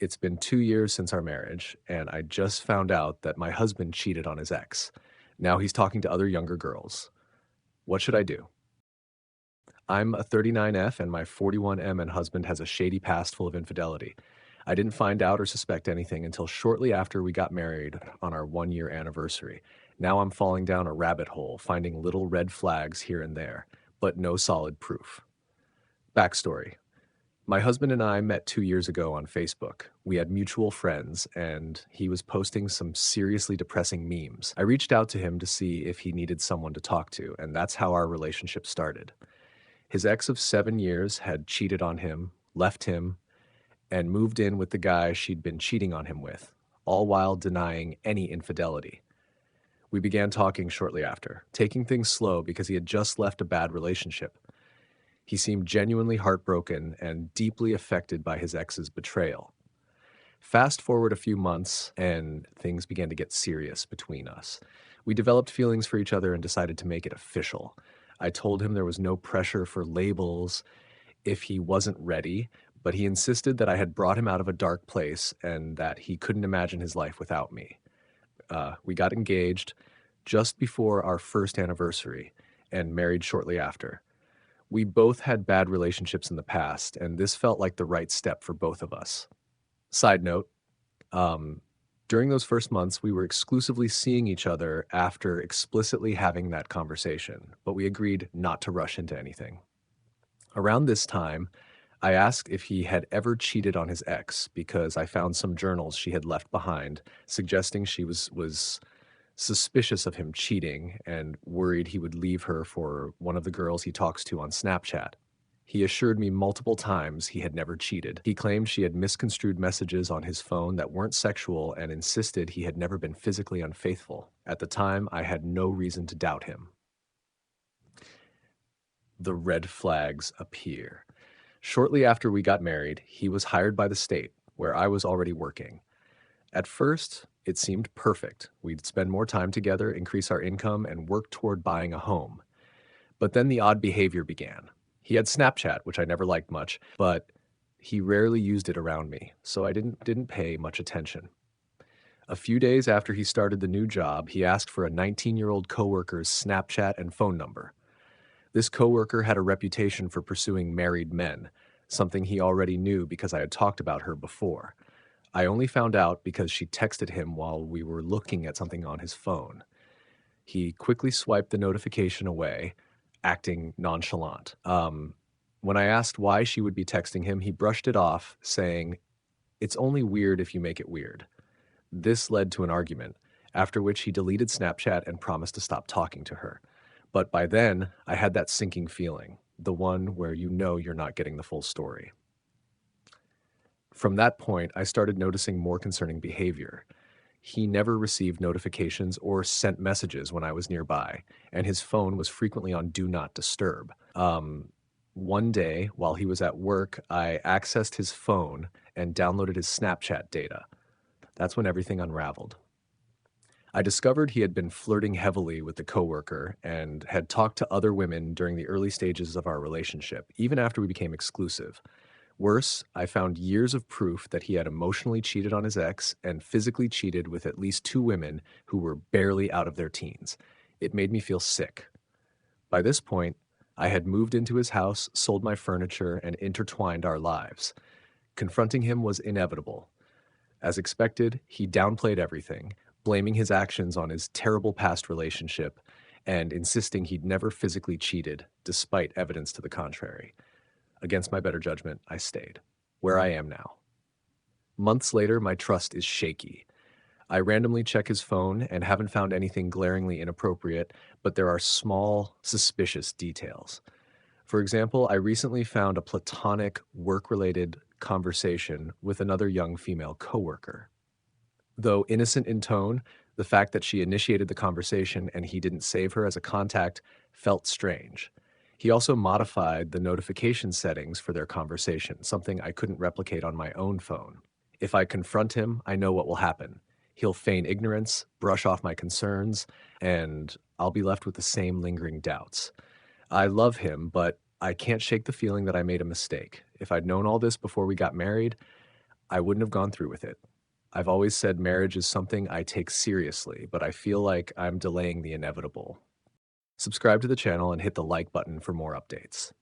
It's been 2 years since our marriage, and I just found out that my husband cheated on his ex. Now he's talking to other younger girls. What should I do? I'm a 39F, and my 41M and husband has a shady past full of infidelity. I didn't find out or suspect anything until shortly after we got married on our 1 year anniversary. Now I'm falling down a rabbit hole, finding little red flags here and there, but no solid proof. Backstory. My husband and I met 2 years ago on Facebook. We had mutual friends, and he was posting some seriously depressing memes. I reached out to him to see if he needed someone to talk to, and that's how our relationship started. His ex of 7 years had cheated on him, left him, and moved in with the guy she'd been cheating on him with, all while denying any infidelity. We began talking shortly after, taking things slow because he had just left a bad relationship. He seemed genuinely heartbroken and deeply affected by his ex's betrayal. Fast forward a few months, and things began to get serious between us. We developed feelings for each other and decided to make it official. I told him there was no pressure for labels if he wasn't ready, but he insisted that I had brought him out of a dark place and that he couldn't imagine his life without me. We got engaged just before our first anniversary and married shortly after. We both had bad relationships in the past, and this felt like the right step for both of us. Side note, um, during those first months, we were exclusively seeing each other after explicitly having that conversation, but we agreed not to rush into anything. Around this time, I asked if he had ever cheated on his ex because I found some journals she had left behind suggesting she was suspicious of him cheating and worried he would leave her for one of the girls he talks to on Snapchat. He assured me multiple times he had never cheated. He claimed she had misconstrued messages on his phone that weren't sexual and insisted he had never been physically unfaithful. At the time, I had no reason to doubt him. The red flags appear. Shortly after we got married, he was hired by the state, where I was already working. At first, it seemed perfect. We'd spend more time together, increase our income, and work toward buying a home. But then the odd behavior began. He had Snapchat, which I never liked much, but he rarely used it around me, so I didn't pay much attention. A few days after he started the new job, he asked for a 19-year-old coworker's Snapchat and phone number. This coworker had a reputation for pursuing married men, something he already knew because I had talked about her before. I only found out because she texted him while we were looking at something on his phone. He quickly swiped the notification away, acting nonchalant. When I asked why she would be texting him, he brushed it off, saying, "It's only weird if you make it weird." This led to an argument, after which he deleted Snapchat and promised to stop talking to her. But by then, I had that sinking feeling, the one where you know you're not getting the full story. From that point, I started noticing more concerning behavior. He never received notifications or sent messages when I was nearby, and his phone was frequently on Do Not Disturb. One day, while he was at work, I accessed his phone and downloaded his Snapchat data. That's when everything unraveled. I discovered he had been flirting heavily with the coworker and had talked to other women during the early stages of our relationship, even after we became exclusive. Worse, I found years of proof that he had emotionally cheated on his ex and physically cheated with at least two women who were barely out of their teens. It made me feel sick. By this point, I had moved into his house, sold my furniture, and intertwined our lives. Confronting him was inevitable. As expected, he downplayed everything, blaming his actions on his terrible past relationship and insisting he'd never physically cheated, despite evidence to the contrary. Against my better judgment, I stayed, where I am now. Months later, my trust is shaky. I randomly check his phone and haven't found anything glaringly inappropriate, but there are small, suspicious details. For example, I recently found a platonic, work-related conversation with another young female coworker. Though innocent in tone, the fact that she initiated the conversation and he didn't save her as a contact felt strange. He also modified the notification settings for their conversation, something I couldn't replicate on my own phone. If I confront him, I know what will happen. He'll feign ignorance, brush off my concerns, and I'll be left with the same lingering doubts. I love him, but I can't shake the feeling that I made a mistake. If I'd known all this before we got married, I wouldn't have gone through with it. I've always said marriage is something I take seriously, but I feel like I'm delaying the inevitable. Subscribe to the channel and hit the like button for more updates.